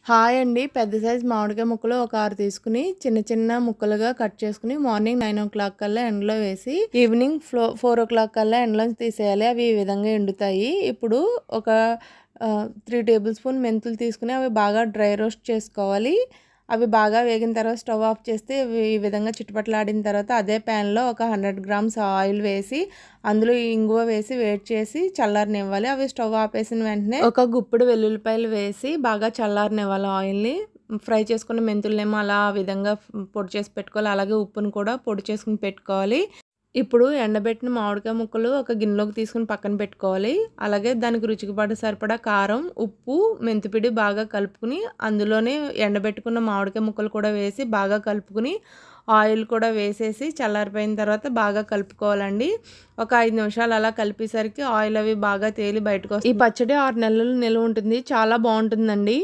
Hi అండి. పెద్ద size మామిడికాయ ముక్కలు ఒక 6 తీసుకుని చిన్న చిన్న ముక్కలుగా కట్ చేసుకుని మార్నింగ్ 9:00 కల్లా ఎండలో వేసి ఈవినింగ్ 4:00 కల్లా ఎండలోంచి తీసేయాలి. అవి ఈ విధంగా ఎండుతాయి. ఇప్పుడు ఒక 3 టేబుల్ స్పూన్ మెంతులు తీసుకుని అవి బాగా డ్రై రోస్ట్ చేసుకోవాలి. అవి బాగా వేగిన తర్వాత స్టవ్ ఆఫ్ చేస్తే ఈ విధంగా చిటపటలాడిన తర్వాత అదే ప్యాన్లో ఒక 100 గ్రామ్స్ ఆయిల్ వేసి అందులో ఇంగువ వేసి వేడి చేసి చల్లారనివ్వాలి. అవి స్టవ్ ఆపేసిన వెంటనే ఒక గుప్పెడు వెల్లుల్లిపాయలు వేసి బాగా చల్లారనివ్వాలి ఆయిల్ని. ఫ్రై చేసుకున్న మెంతులనేమో అలా ఆ విధంగా పొడి చేసి పెట్టుకోవాలి. అలాగే ఉప్పును కూడా పొడి చేసుకుని పెట్టుకోవాలి. ఇప్పుడు ఎండబెట్టిన మామిడికాయ ముక్కలు ఒక గిన్నెలోకి తీసుకుని పక్కన పెట్టుకోవాలి. అలాగే దానికి రుచికి సరిపడా కారం, ఉప్పు, మెంతిపిడి బాగా కలుపుకుని అందులోనే ఎండబెట్టుకున్న మామిడికాయ ముక్కలు కూడా వేసి బాగా కలుపుకుని ఆయిల్ కూడా వేసేసి చల్లారిపోయిన తర్వాత బాగా కలుపుకోవాలండి. ఒక 5 నిమిషాలు అలా కలిపేసరికి ఆయిల్ అవి బాగా తేలి బయటకు వస్తుంది. ఈ పచ్చడి 6 నెలలు నిల్వ ఉంటుంది. చాలా బాగుంటుందండి.